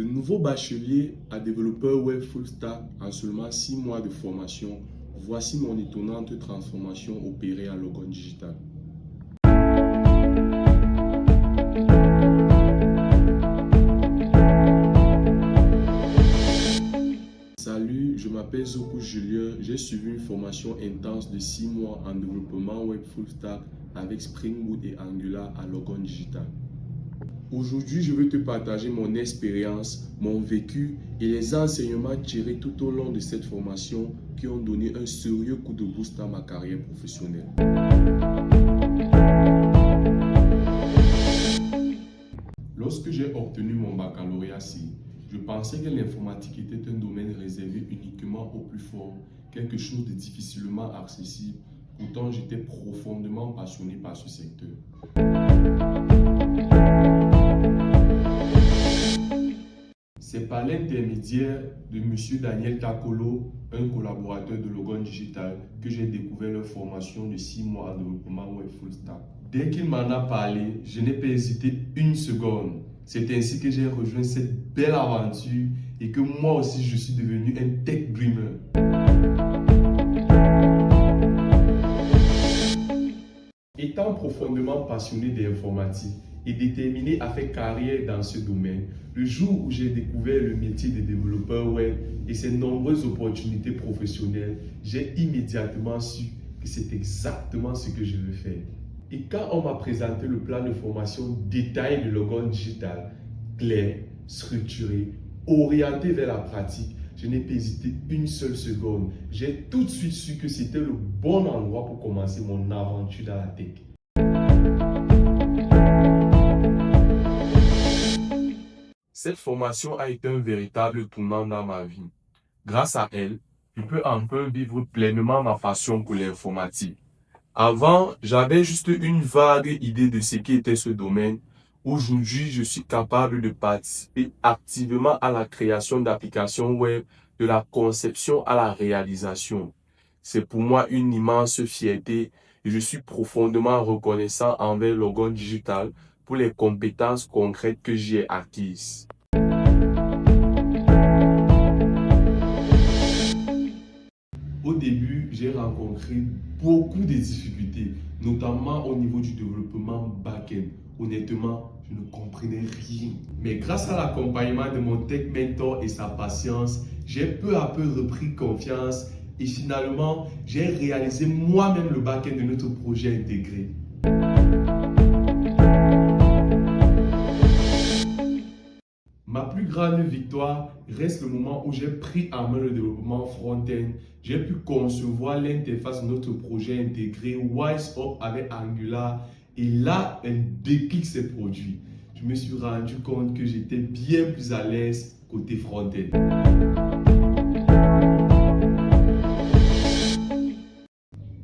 De nouveaux bacheliers à développeurs web full stack en seulement 6 mois de formation, voici mon étonnante transformation opérée à Logon Digital. Salut, je m'appelle Zoku Julien, j'ai suivi une formation intense de 6 mois en développement web full stack avec Spring Boot et Angular à Logon Digital. Aujourd'hui, je veux te partager mon expérience, mon vécu et les enseignements tirés tout au long de cette formation qui ont donné un sérieux coup de boost à ma carrière professionnelle. Lorsque j'ai obtenu mon baccalauréat C, je pensais que l'informatique était un domaine réservé uniquement aux plus forts, quelque chose de difficilement accessible. Pourtant, j'étais profondément passionné par ce secteur. C'est par l'intermédiaire de M. Daniel Takolo, un collaborateur de Logon Digital, que j'ai découvert leur formation de 6 mois en développement web full stack. Dès qu'il m'en a parlé, je n'ai pas hésité une seconde. C'est ainsi que j'ai rejoint cette belle aventure et que moi aussi je suis devenu un tech dreamer. Étant profondément passionné d'informatique et déterminé à faire carrière dans ce domaine, le jour où j'ai découvert le métier de développeur web et ses nombreuses opportunités professionnelles, j'ai immédiatement su que c'est exactement ce que je veux faire. Et quand on m'a présenté le plan de formation détaillé de Logon Digital, clair, structuré, orienté vers la pratique, je n'ai pas hésité une seule seconde. J'ai tout de suite su que c'était le bon endroit pour commencer mon aventure dans la tech. Cette formation a été un véritable tournant dans ma vie. Grâce à elle, je peux enfin vivre pleinement ma passion pour l'informatique. Avant, j'avais juste une vague idée de ce qu'était ce domaine. Aujourd'hui, je suis capable de participer activement à la création d'applications web, de la conception à la réalisation. C'est pour moi une immense fierté et je suis profondément reconnaissant envers Logon Digital pour les compétences concrètes que j'y ai acquises. Au début, j'ai rencontré beaucoup de difficultés, notamment au niveau du développement back-end. Honnêtement, je ne comprenais rien. Mais grâce à l'accompagnement de mon tech mentor et sa patience, j'ai peu à peu repris confiance et finalement, j'ai réalisé moi-même le back-end de notre projet intégré. Ma plus grande victoire reste le moment où j'ai pris en main le développement front-end. J'ai pu concevoir l'interface de notre projet intégré WiseUp avec Angular et là, un déclic s'est produit. Je me suis rendu compte que j'étais bien plus à l'aise côté front-end.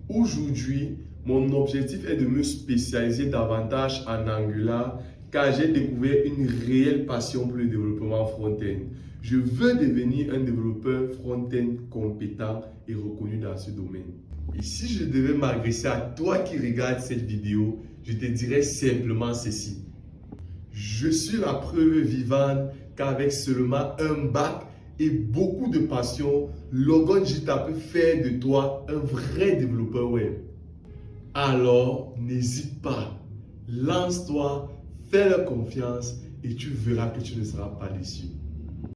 Aujourd'hui, mon objectif est de me spécialiser davantage en Angular car j'ai découvert une réelle passion pour le développement front-end. Je veux devenir un développeur front-end compétent et reconnu dans ce domaine. Et si je devais m'adresser à toi qui regardes cette vidéo, je te dirais simplement ceci. Je suis la preuve vivante qu'avec seulement un bac et beaucoup de passion, Logon Digital peut faire de toi un vrai développeur web. Alors, n'hésite pas, lance-toi, fais-leur confiance et tu verras que tu ne seras pas déçu.